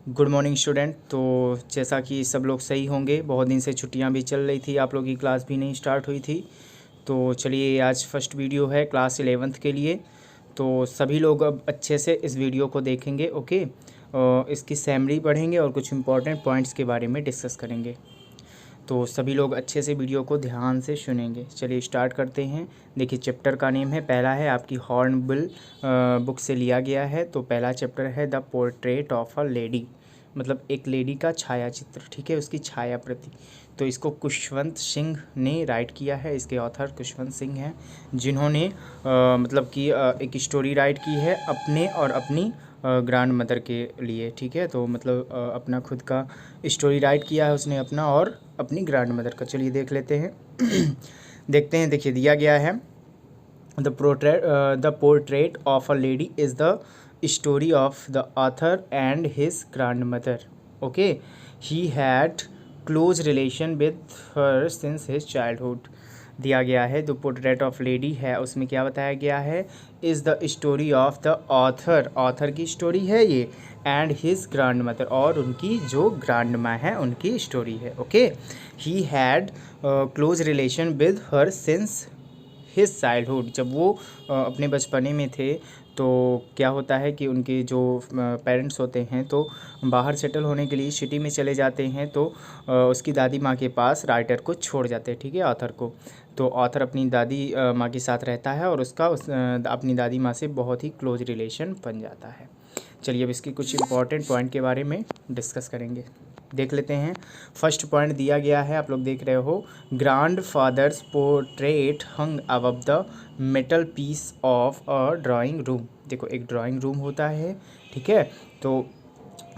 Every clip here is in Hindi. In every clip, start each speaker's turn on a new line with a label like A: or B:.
A: Good morning student. तो जैसा कि सब लोग सही होंगे, बहुत दिन से छुट्टियां भी चल रही थी, आप लोगों की क्लास भी नहीं स्टार्ट हुई थी। तो चलिए, आज फर्स्ट वीडियो है क्लास 11th के लिए। तो सभी लोग अब अच्छे से इस वीडियो को देखेंगे, ओके। इसकी समरी पढ़ेंगे और कुछ इंपॉर्टेंट पॉइंट्स के बारे में डिस्कस करेंगे। तो सभी लोग अच्छे से वीडियो को ध्यान से सुनेंगे। चलिए स्टार्ट करते हैं। देखिए, चैप्टर का नेम है, पहला है आपकी हॉर्नबिल बुक से लिया गया है। तो पहला चैप्टर है the portrait of a lady, मतलब एक लेडी का छाया चित्र, ठीक है, उसकी छाया प्रति। तो इसको खुशवंत सिंह ने राइट किया है। इसके ऑथर खुशवंत सिंह हैं, जिन्होंने मतलब कि एक स्टोरी राइट की है अपने और अपनी ग्रैंड मदर के लिए, ठीक है। तो मतलब अपना खुद का स्टोरी राइट किया है उसने, अपना और अपनी ग्रैंड मदर का। चलिए देख लेते हैं। देखते हैं। देखिए, दिया गया है the portrait of a lady is the story of the author and his grand mother, okay. He had close relation with her since his childhood. दिया गया है द पोर्ट्रेट ऑफ लेडी है, उसमें क्या बताया गया है, is the story of the author, author की स्टोरी है ये, एंड हिज ग्रैंड मदर, और उनकी जो ग्रैंड माँ है उनकी स्टोरी है, okay. He had close relation with her since his childhood. जब वो अपने बचपने में थे तो क्या होता है कि उनके जो पेरेंट्स होते हैं तो बाहर सेटल होने के लिए सिटी में चले जाते हैं। तो उसकी दादी माँ के पास राइटर को छोड़ जाते हैं, ठीक है, ऑथर को। तो ऑथर अपनी दादी माँ के साथ रहता है और उसका अपनी दादी माँ से बहुत ही क्लोज रिलेशन बन जाता है। चलिए अब इसकी कुछ इंपॉर्टेंट पॉइंट के बारे में डिस्कस करेंगे, देख लेते हैं। फर्स्ट पॉइंट दिया गया है, आप लोग देख रहे हो, grandfather's portrait hung above the metal piece of a drawing room. देखो, एक ड्राइंग रूम होता है, ठीक है। तो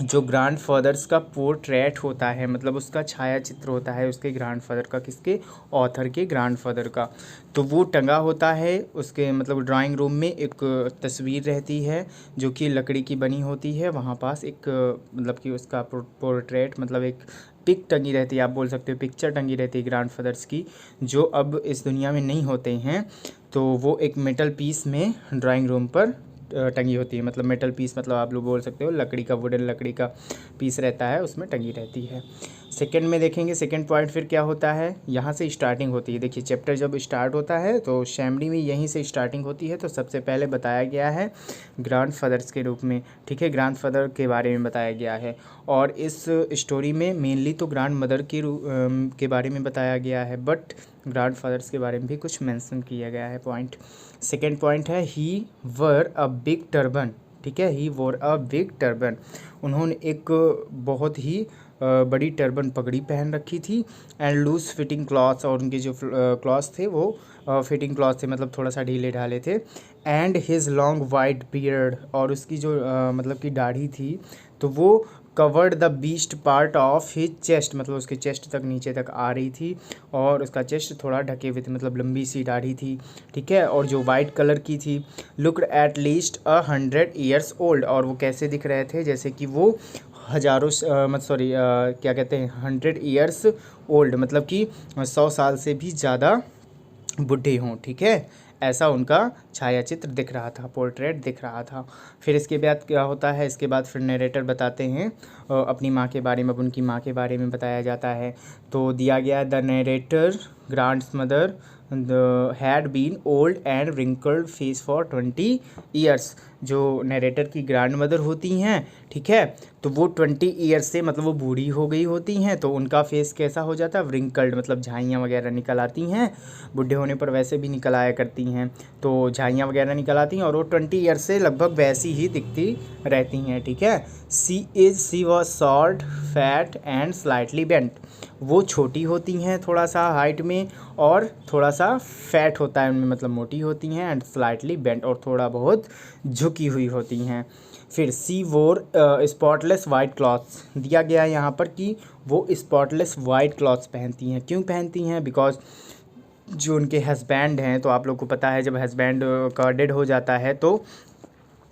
A: जो ग्रैंड फादर्स का पोर्ट्रेट होता है, मतलब उसका छाया चित्र होता है उसके ग्रैंड फादर का, किसके, ऑथर के ग्रैंड फादर का। तो वो टंगा होता है उसके मतलब ड्राइंग रूम में। एक तस्वीर रहती है जो कि लकड़ी की बनी होती है, वहाँ पास एक मतलब कि उसका पोर्ट्रेट मतलब एक पिक टंगी रहती है, आप बोल सकते हो पिक्चर टंगी रहती है ग्रैंड फादर्स की, जो अब इस दुनिया में नहीं होते हैं। तो वो एक मेटल पीस में ड्राइंग रूम पर टंगी होती है। मतलब मेटल पीस मतलब आप लोग बोल सकते हो लकड़ी का, वुडन लकड़ी का पीस रहता है, उसमें टंगी रहती है। सेकंड में देखेंगे, सेकंड पॉइंट फिर क्या होता है, यहाँ से स्टार्टिंग होती है। देखिए, चैप्टर जब स्टार्ट होता है तो शैमरी में यहीं से स्टार्टिंग होती है। तो सबसे पहले बताया गया है ग्रैंड फादर्स के रूप में, ठीक है, ग्रैंड फादर के बारे में बताया गया है। और इस स्टोरी में मेनली तो ग्रैंड मदर के बारे में बताया गया है, बट ग्रैंड फादर्स के बारे में भी कुछ मेंशन किया गया है। पॉइंट, सेकेंड पॉइंट है, ही वर अ बिग टर्बन, ठीक है, ही वोर अ बिग टर्बन। उन्होंने एक बहुत ही बड़ी टर्बन पगड़ी पहन रखी थी। एंड लूज फिटिंग क्लॉथ्स, और उनके जो क्लॉथ्स थे वो फिटिंग क्लॉथ थे, मतलब थोड़ा सा ढीले ढाले थे। And his long white beard, और उसकी जो मतलब की दाढ़ी थी तो वो covered the beast part of his chest, मतलब उसके चेस्ट तक नीचे तक आ रही थी, और उसका चेस्ट थोड़ा ढके हुए थे, मतलब लंबी सी दाढ़ी थी, ठीक है। और जो वाइट कलर की थी, looked at least 100 years old, और वो कैसे दिख रहे थे, जैसे कि वो हज़ारों क्या कहते हैं, 100 ईयर्स ओल्ड, मतलब कि 100 साल से भी ज़्यादा बूढ़े हों, ठीक है। ऐसा उनका छाया चित्र दिख रहा था, पोर्ट्रेट दिख रहा था। फिर इसके बाद क्या होता है, इसके बाद फिर नरेटर बताते हैं अपनी माँ के बारे में, अब उनकी माँ के बारे में बताया जाता है। तो दिया गया, the narrator grandmother had been old and wrinkled face for 20 years. जो नरेटर की ग्रैंड मदर होती हैं, ठीक है, तो वो 20 ईयर्स से मतलब वो बूढ़ी हो गई होती हैं, तो उनका फेस कैसा हो जाता है, रिंकल्ड, मतलब झाइयाँ वगैरह निकल आती हैं। बूढ़े होने पर वैसे भी निकल आया करती हैं, तो झाइयाँ वगैरह निकल आती हैं, और वो 20 ईयर्स से लगभग वैसी ही दिखती रहती हैं, ठीक है। She was short, fat and slightly bent. वो छोटी होती हैं थोड़ा सा हाइट में, और थोड़ा सा फैट होता है उनमें, मतलब मोटी होती हैं, एंड स्लाइटली बेंट, और थोड़ा बहुत झुकी हुई होती हैं। फिर सी वोर स्पॉटलेस वाइट क्लॉथ्स, दिया गया है यहाँ पर कि वो स्पॉटलेस वाइट क्लॉथ्स पहनती हैं। क्यों पहनती हैं, बिकॉज जो उनके हस्बैंड हैं, तो आप लोग को पता है जब हस्बैंड का डेड हो जाता है तो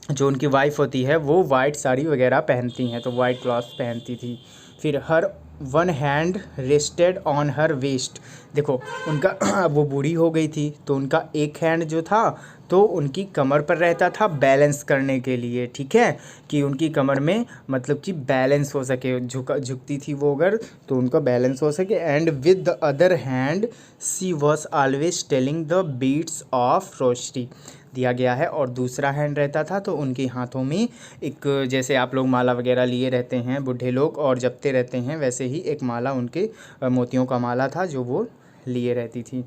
A: जो उनकी वाइफ होती है वो वाइट साड़ी वगैरह पहनती हैं, तो वाइट क्लॉथ्स पहनती थी। फिर her one hand rested on her waist. देखो उनका अब वो बूढ़ी हो गई थी तो उनका एक हैंड जो था तो उनकी कमर पर रहता था बैलेंस करने के लिए, ठीक है, कि उनकी कमर में मतलब कि बैलेंस हो सके, झुकती थी वो अगर तो उनका बैलेंस हो सके। And with the other hand she was always telling the beads of rosary दिया गया है। और दूसरा हैंड रहता था तो उनके हाथों में एक, जैसे आप लोग माला वगैरह लिए रहते हैं बूढ़े लोग और जपते रहते हैं, वैसे ही एक माला उनके मोतियों का माला था जो वो लिए रहती थी।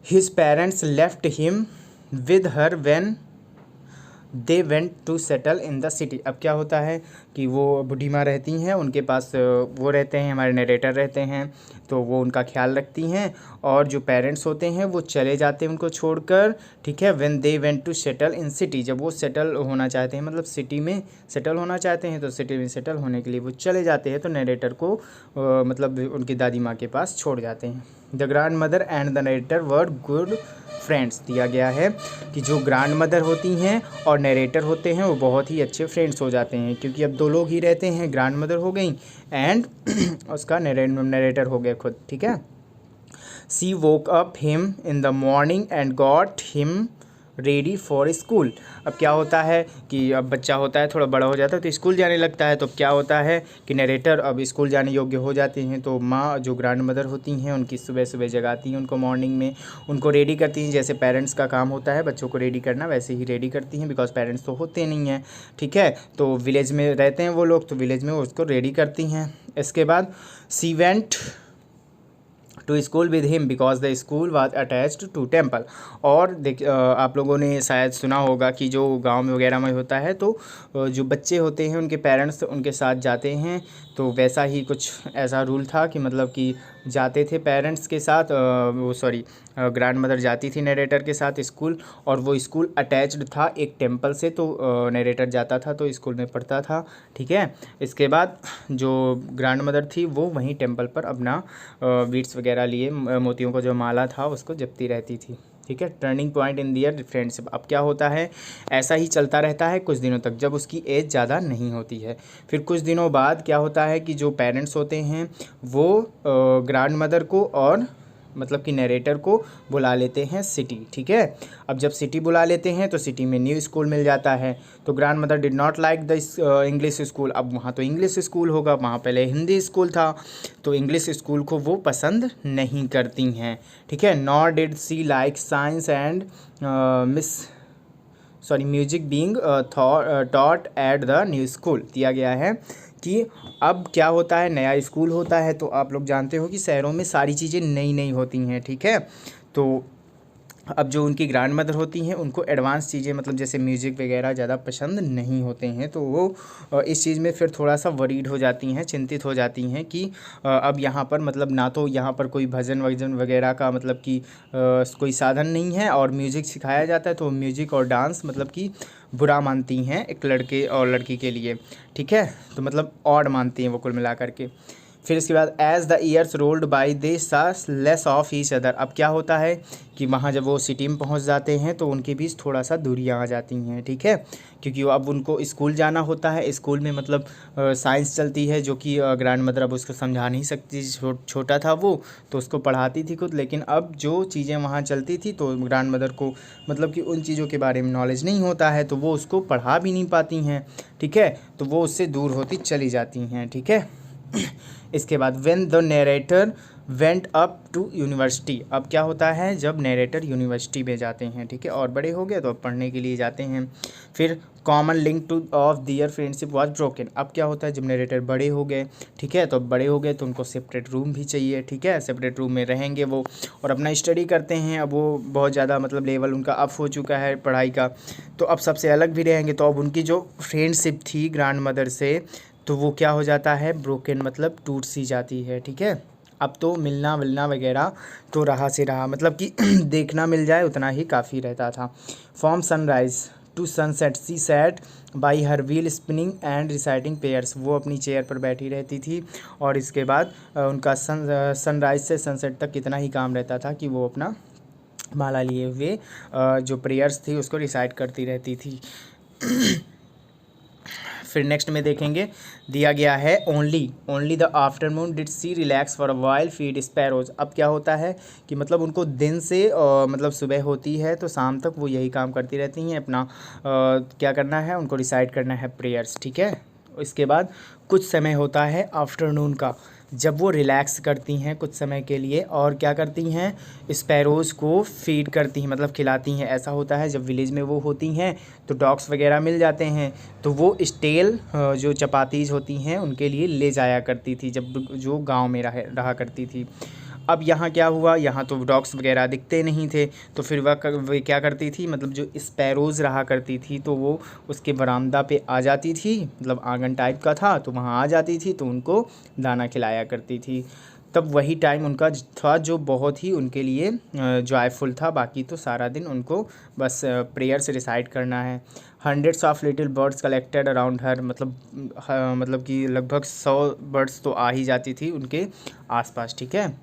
A: His parents left him with her when they went to settle in the city. अब क्या होता है कि वो बूढ़ी माँ रहती हैं, उनके पास वो रहते हैं, हमारे नरेटर रहते हैं, तो वो उनका ख्याल रखती हैं। और जो पेरेंट्स होते हैं वो चले जाते हैं उनको छोड़कर, ठीक है। When they went to settle in city, जब वो सेटल होना चाहते हैं, मतलब सिटी में सेटल होना चाहते हैं, तो सिटी में सेटल होने के लिए वो चले जाते हैं, तो नरेटर को मतलब उनकी दादी माँ के पास छोड़ जाते हैं। The grand mother and the narrator were good friends दिया गया है कि जो ग्रैंड मदर होती हैं और नरेटर होते हैं वो बहुत ही अच्छे फ्रेंड्स हो जाते हैं, क्योंकि अब 2 लोग ही रहते हैं, ग्रैंड मदर हो गई एंड उसका नरेटर हो गया खुद, ठीक है। She woke up him in the morning and got him ready for school. अब क्या होता है कि अब बच्चा होता है, थोड़ा बड़ा हो जाता है तो स्कूल जाने लगता है, तो क्या होता है कि नरेटर अब स्कूल जाने योग्य हो जाते हैं, तो माँ जो ग्रैंड मदर होती हैं उनकी सुबह सुबह जगाती हैं उनको मॉर्निंग में, उनको रेडी करती हैं, जैसे पेरेंट्स का काम होता है बच्चों को रेडी करना, वैसे ही रेडी करती हैं, बिकॉज पेरेंट्स तो होते नहीं हैं, ठीक है। तो विलेज में रहते हैं वो लोग, तो विलेज में उसको रेडी करती हैं। इसके बाद she went to school with him because the school was attached to temple. और आप लोगों ने शायद सुना होगा कि जो गांव में वगैरह में होता है तो जो बच्चे होते हैं उनके पेरेंट्स उनके साथ जाते हैं, तो वैसा ही कुछ ऐसा रूल था कि मतलब कि जाते थे पेरेंट्स के साथ, वो सॉरी ग्रैंड मदर जाती थी नरेटर के साथ स्कूल, और वो स्कूल अटैच्ड था एक टेम्पल से, तो नरेटर जाता था तो स्कूल में पढ़ता था, ठीक है। इसके बाद जो ग्रैंड मदर थी वो वहीं टेम्पल पर अपना बीट्स वगैरह लिए, मोतियों का जो माला था उसको जपती रहती थी, ठीक है। Turning point in their friendship. अब क्या होता है, ऐसा ही चलता रहता है कुछ दिनों तक, जब उसकी एज ज़्यादा नहीं होती है। फिर कुछ दिनों बाद क्या होता है कि जो पेरेंट्स होते हैं वो ग्रैंड मदर को और मतलब कि नरेटर को बुला लेते हैं सिटी, ठीक है। अब जब सिटी बुला लेते हैं तो सिटी में न्यू स्कूल मिल जाता है, तो grand mother did not like the English school. अब वहाँ तो इंग्लिश स्कूल होगा, वहाँ पहले हिंदी स्कूल था, तो इंग्लिश स्कूल को वो पसंद नहीं करती हैं, ठीक है। Nor did she like science and music being taught at the new school. दिया गया है कि अब क्या होता है, नया स्कूल होता है, तो आप लोग जानते हो कि शहरों में सारी चीज़ें नई नई होती हैं, ठीक है। तो अब जो उनकी ग्रैंड मदर होती हैं उनको एडवांस चीज़ें मतलब जैसे म्यूज़िक वगैरह ज़्यादा पसंद नहीं होते हैं, तो वो इस चीज़ में फिर थोड़ा सा वरीड हो जाती हैं, चिंतित हो जाती हैं कि अब यहाँ पर मतलब ना तो यहाँ पर कोई भजन वजन वगैरह का मतलब कि कोई साधन नहीं है, और म्यूज़िक सिखाया जाता है, तो म्यूज़िक और डांस मतलब कि बुरा मानती हैं एक लड़के और लड़की के लिए, ठीक है। तो मतलब ऑड मानती हैं वो कुल मिला करके। फिर इसके बाद as the years rolled by they saw less of each other. अब क्या होता है कि वहाँ जब वो सिटी में पहुँच जाते हैं तो उनके बीच थोड़ा सा दूरियाँ आ जाती हैं, ठीक है, क्योंकि अब उनको स्कूल जाना होता है, स्कूल में मतलब साइंस चलती है जो कि ग्रैंड मदर अब उसको समझा नहीं सकती, छोटा था वो तो उसको पढ़ाती थी खुद, लेकिन अब जो चीज़ें वहाँ चलती थी तो ग्रैंड मदर को मतलब कि उन चीज़ों के बारे में नॉलेज नहीं होता है, तो वो उसको पढ़ा भी नहीं पाती हैं, ठीक है, तो वो उससे दूर होती चली जाती हैं, ठीक है। इसके बाद when the narrator went up to university. अब क्या होता है जब नरेटर यूनिवर्सिटी में जाते हैं, ठीक है, और बड़े हो गए तो अब पढ़ने के लिए जाते हैं। फिर common link to of their friendship was broken. अब क्या होता है जब नरेटर बड़े हो गए, ठीक है, तो बड़े हो गए तो उनको सेपरेट रूम भी चाहिए, ठीक है, सेपरेट रूम में रहेंगे वो और अपना स्टडी करते हैं। अब वो बहुत ज़्यादा मतलब लेवल उनका अप हो चुका है पढ़ाई का, तो अब सबसे अलग भी रहेंगे, तो अब उनकी जो फ्रेंडशिप थी ग्रैंड मदर से तो वो क्या हो जाता है, ब्रोकन मतलब टूट सी जाती है, ठीक है। अब तो मिलना विलना वगैरह तो रहा से रहा, मतलब कि देखना मिल जाए उतना ही काफ़ी रहता था। From sunrise to sunset she sat by her wheel spinning and reciting prayers. वो अपनी चेयर पर बैठी रहती थी और इसके बाद उनका सनराइज से सनसेट तक कितना ही काम रहता था कि वो अपना माला लिए हुए जो प्रेयर्स थी उसको रिसाइट करती रहती थी। फिर नेक्स्ट में देखेंगे, दिया गया है only the afternoon did she relax for a while feed sparrows. अब क्या होता है कि मतलब उनको दिन से मतलब सुबह होती है तो शाम तक वो यही काम करती रहती हैं, अपना क्या करना है, उनको रिसाइट करना है प्रेयर्स, ठीक है। इसके बाद कुछ समय होता है आफ्टरनून का, जब वो रिलैक्स करती हैं कुछ समय के लिए, और क्या करती हैं, स्पैरोज़ को फीड करती हैं, मतलब खिलाती हैं। ऐसा होता है जब विलेज में वो होती हैं तो डॉग्स वगैरह मिल जाते हैं, तो वो स्टेल जो चपातीज़ होती हैं उनके लिए ले जाया करती थी जब जो गांव में रहा करती थी। अब यहाँ क्या हुआ, यहाँ तो डॉग्स वगैरह दिखते नहीं थे, तो फिर वह क्या करती थी, मतलब जो स्पैरोज़ रहा करती थी तो वो उसके बरामदा पे आ जाती थी, मतलब आंगन टाइप का था तो वहाँ आ जाती थी, तो उनको दाना खिलाया करती थी। तब वही टाइम उनका था जो बहुत ही उनके लिए जॉयफुल था। बाकी तो सारा दिन उनको बस प्रेयर्स रिसाइट करना है। Hundreds of little birds collected around her, मतलब कि लगभग 100 बर्ड्स तो आ ही जाती थी उनके आसपास, ठीक है।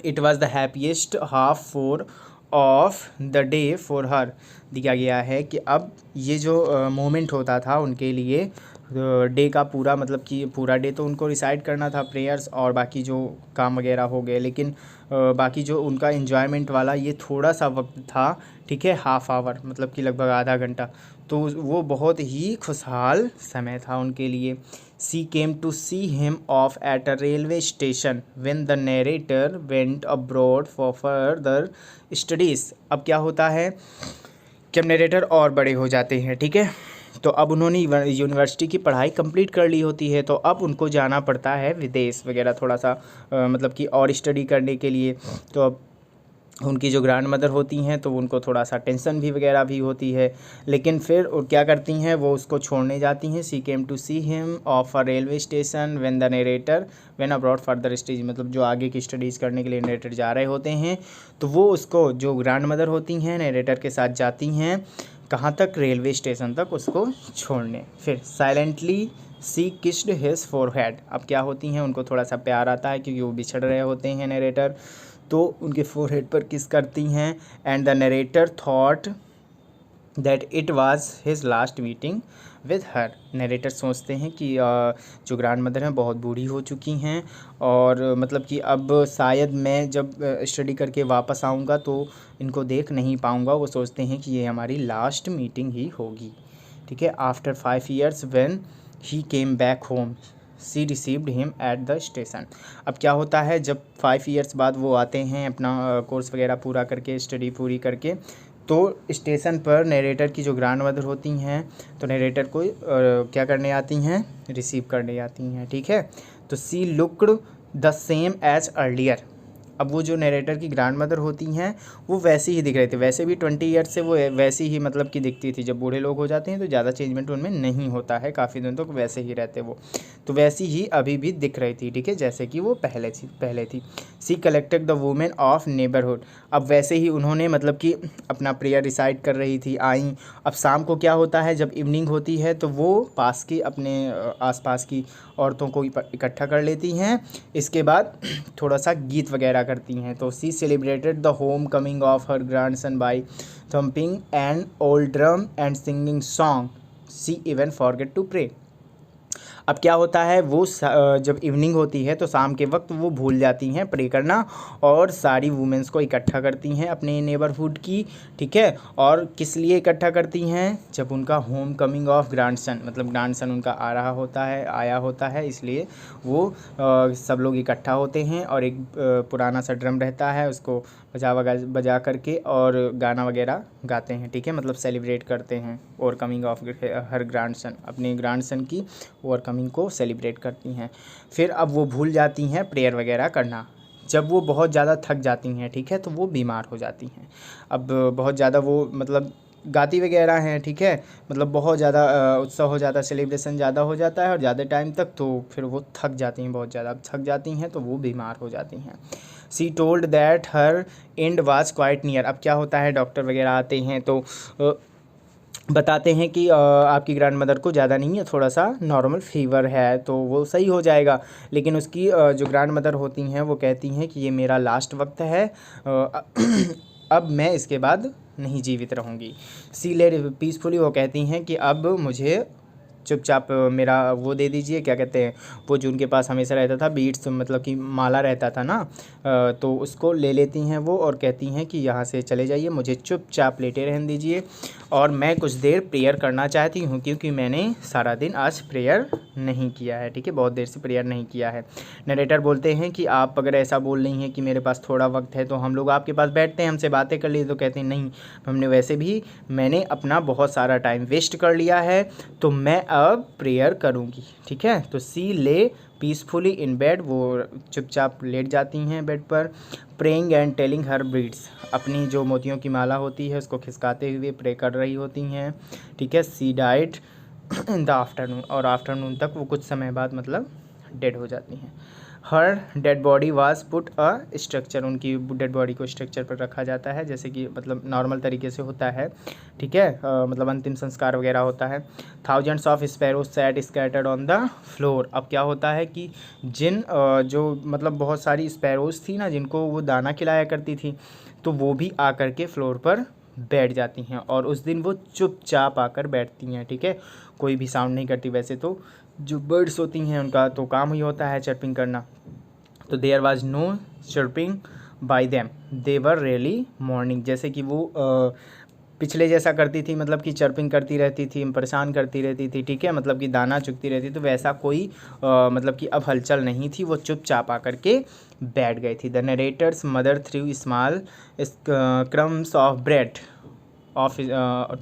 A: It was the happiest half four of the day for her. दिया गया है कि अब ये जो मोमेंट होता था उनके लिए डे का पूरा, मतलब कि पूरा डे तो उनको रिसाइट करना था प्रेयर्स और बाकी जो काम वगैरह हो गए, लेकिन बाकी जो उनका इन्जॉयमेंट वाला ये थोड़ा सा वक्त था, ठीक है, हाफ आवर, मतलब कि लगभग आधा घंटा, तो वो बहुत ही खुशहाल समय था उनके लिए। She came to see him off at a railway station when the narrator went abroad for further studies. अब क्या होता है कि अब नरेटर और बड़े हो जाते हैं, ठीक है, तो अब उन्होंने यूनिवर्सिटी की पढ़ाई कंप्लीट कर ली होती है, तो अब उनको जाना पड़ता है विदेश वगैरह थोड़ा सा मतलब कि और स्टडी करने के लिए। तो अब उनकी जो ग्रैंड मदर होती हैं तो उनको थोड़ा सा टेंशन भी वगैरह भी होती है, लेकिन फिर वो क्या करती हैं, वो उसको छोड़ने जाती हैं। She came to see him off a railway station when the narrator when abroad further studies, मतलब जो आगे की स्टडीज़ करने के लिए नरेटर जा रहे होते हैं, तो वो उसको जो ग्रैंड मदर होती हैं नरेटर के साथ जाती हैं कहाँ तक, रेलवे स्टेशन तक उसको छोड़ने। फिर साइलेंटली सी किस्ड हिज फोरहेड। अब क्या होती हैं, उनको थोड़ा सा प्यार आता है क्योंकि वो बिछड़ रहे होते हैं नरेटर, तो उनके फोरहेड पर किस करती हैं। And the narrator thought that it was his last meeting with her. Narrator सोचते हैं कि जो ग्रैंड मदर हैं बहुत बूढ़ी हो चुकी हैं और मतलब कि अब शायद मैं जब स्टडी करके वापस आऊँगा तो इनको देख नहीं पाऊँगा। वो सोचते हैं कि ये हमारी लास्ट मीटिंग ही होगी, ठीक है। After 5 years when he came back home she received him at the station. अब क्या होता है, जब 5 years बाद वो आते हैं अपना कोर्स वगैरह पूरा करके, स्टडी पूरी करके, तो स्टेशन पर नरेटर की जो ग्रैंड मदर होती हैं तो नरेटर को क्या करने आती हैं, रिसीव करने आती हैं, ठीक है। तो she looked the same as earlier. अब वो जो नरेटर की ग्रैंड मदर होती हैं वो वैसे ही दिख रहे थे, वैसे भी 20 ईयर्स से वो वैसी ही मतलब कि दिखती थी। जब बूढ़े लोग हो जाते हैं तो ज़्यादा चेंजमेंट उनमें नहीं होता है, काफ़ी दिन तक वैसे ही रहते वो, तो वैसी ही अभी भी दिख रही थी, ठीक है, जैसे कि वो पहले थी। She collected the women of neighbourhood. अब वैसे ही उन्होंने मतलब कि अपना प्रेयर रिसाइट कर रही थी, आई। अब शाम को क्या होता है, जब इवनिंग होती है तो वो पास की अपने आसपास की औरतों को इकट्ठा कर लेती हैं। इसके बाद थोड़ा सा गीत वगैरह करती हैं। तो she celebrated the homecoming of her grandson by thumping an old drum and singing song. She even forget to pray. अब क्या होता है, वो जब इवनिंग होती है तो शाम के वक्त वो भूल जाती हैं प्रे करना और सारी वुमेंस को इकट्ठा करती हैं अपने नेबरहुड की, ठीक है। और किस लिए इकट्ठा करती हैं, जब उनका होम कमिंग ऑफ ग्रैंडसन, मतलब ग्रैंडसन उनका आ रहा होता है, आया होता है, इसलिए वो सब लोग इकट्ठा होते हैं और एक पुराना सा ड्रम रहता है उसको बजा करके और गाना वगैरह गाते हैं, ठीक है, मतलब सेलिब्रेट करते हैं और कमिंग ऑफ हर ग्रैंडसन, अपने ग्रैंडसन की ओवर कमिंग को सेलिब्रेट करती हैं। फिर अब वो भूल जाती हैं प्रेयर वगैरह करना। जब वो बहुत ज़्यादा थक जाती हैं, ठीक है, तो वो बीमार हो जाती हैं। अब बहुत ज़्यादा वो मतलब गाती वगैरह हैं, ठीक है, मतलब बहुत ज़्यादा उत्सव हो जाता है, सेलिब्रेशन ज़्यादा हो जाता है और ज़्यादा टाइम तक, तो फिर वो थक जाती हैं, बहुत ज़्यादा थक जाती हैं तो वो बीमार हो जाती हैं। सी told that her and was quite near. अब क्या होता है, डॉक्टर वगैरह आते हैं तो बताते हैं कि आपकी ग्रैंड मदर को ज़्यादा नहीं है, थोड़ा सा नॉर्मल फीवर है तो वो सही हो जाएगा। लेकिन उसकी जो ग्रैंड मदर होती हैं वो कहती हैं कि ये मेरा लास्ट वक्त है, अब मैं इसके बाद नहीं जीवित रहूँगी। सी लेड पीसफुली, वो कहती हैं कि अब मुझे चुपचाप मेरा वो दे दीजिए, क्या कहते हैं, वो जो उनके पास हमेशा रहता था बीड्स, मतलब कि माला रहता था ना, तो उसको ले लेती हैं वो और कहती हैं कि यहाँ से चले जाइए, मुझे चुपचाप लेटे रहने दीजिए और मैं कुछ देर प्रेयर करना चाहती हूँ क्योंकि मैंने सारा दिन आज प्रेयर नहीं किया है। ठीक है, बहुत देर से प्रेयर नहीं किया है। नरेटर बोलते हैं कि आप अगर ऐसा बोल रही हैं कि मेरे पास थोड़ा वक्त है तो हम लोग आपके पास बैठते हैं, हमसे बातें कर ली। तो कहते हैं नहीं, हमने वैसे भी मैंने अपना बहुत सारा टाइम वेस्ट कर लिया है, तो मैं अब प्रेयर करूँगी। ठीक है, तो सी ले पीसफुली इन बेड, वो चुपचाप लेट जाती हैं बेड पर। Praying and telling her breeds, अपनी जो मोतियों की माला होती है उसको खिसकाते हुए प्रे कर रही होती हैं। ठीक है, she died in the afternoon, और आफ्टरनून तक वो कुछ समय बाद मतलब डेड हो जाती हैं। Her dead body was put a structure, उनकी डेड बॉडी को स्ट्रक्चर पर रखा जाता है जैसे कि मतलब नॉर्मल तरीके से होता है। ठीक है, मतलब अंतिम संस्कार वगैरह होता है। Thousands of sparrows sat scattered on the floor, अब क्या होता है कि जिन जो मतलब बहुत सारी स्पैरोज थी ना जिनको वो दाना खिलाया करती थी, तो वो भी आकर के फ्लोर पर बैठ जाती हैं और उस दिन वो चुपचाप आकर बैठती हैं। ठीक है, कोई भी साउंड नहीं करती। वैसे तो जो बर्ड्स होती हैं उनका तो काम ही होता है चर्पिंग करना, तो there was no chirping by them, they were really mourning, जैसे कि वो पिछले जैसा करती थी, मतलब कि चर्पिंग करती रहती थी, परेशान करती रहती थी। ठीक है, मतलब कि दाना चुगती रहती, तो वैसा कोई मतलब कि अब हलचल नहीं थी, वो चुपचाप आकर के बैठ गई थी। The narrator's mother threw small crumbs of bread off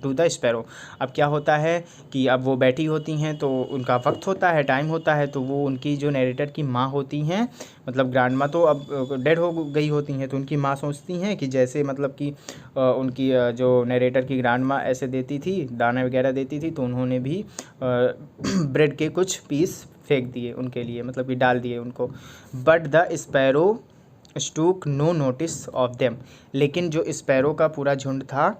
A: to the sparrow, अब क्या होता है कि अब वो बैठी होती हैं तो उनका वक्त होता है, टाइम होता है, तो वो उनकी जो नरेटर की माँ होती हैं, मतलब ग्रैंड माँ तो अब डेड हो गई होती हैं, तो उनकी माँ सोचती हैं कि जैसे मतलब कि उनकी जो नरेटर की ग्रैंड माँ ऐसे देती थी, दाना वगैरह देती थी, तो उन्होंने भी ब्रेड के कुछ पीस फेंक दिए उनके लिए, मतलब कि डाल दिए उनको। But the sparrow took no notice of them, लेकिन जो स्पैरो का पूरा झुंड था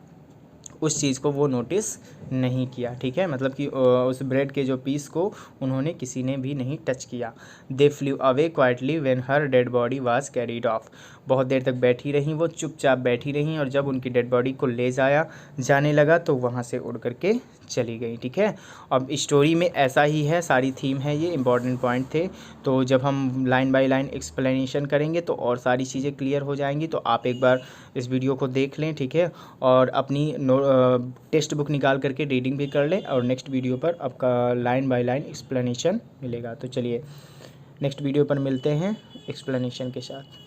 A: उस चीज़ को वो नोटिस नहीं किया। ठीक है, मतलब कि उस ब्रेड के जो पीस को उन्होंने किसी ने भी नहीं टच किया। दे flu away quietly when her dead body was carried of, बहुत देर तक बैठी रहीं, वो चुपचाप बैठी रहीं और जब उनकी डेड बॉडी को ले जाने लगा तो वहाँ से उड़ करके चली गई। ठीक है, अब स्टोरी में ऐसा ही है, सारी थीम है, ये इंपॉर्टेंट पॉइंट थे। तो जब हम लाइन बाय लाइन एक्सप्लेनेशन करेंगे तो और सारी चीज़ें क्लियर हो जाएंगी, तो आप एक बार इस वीडियो को देख लें। ठीक है, और अपनी टेक्स्ट बुक निकाल करके रीडिंग भी कर लें और नेक्स्ट वीडियो पर आपका लाइन बाय लाइन एक्सप्लेनेशन मिलेगा। तो चलिए नेक्स्ट वीडियो पर मिलते हैं एक्सप्लेनेशन के साथ।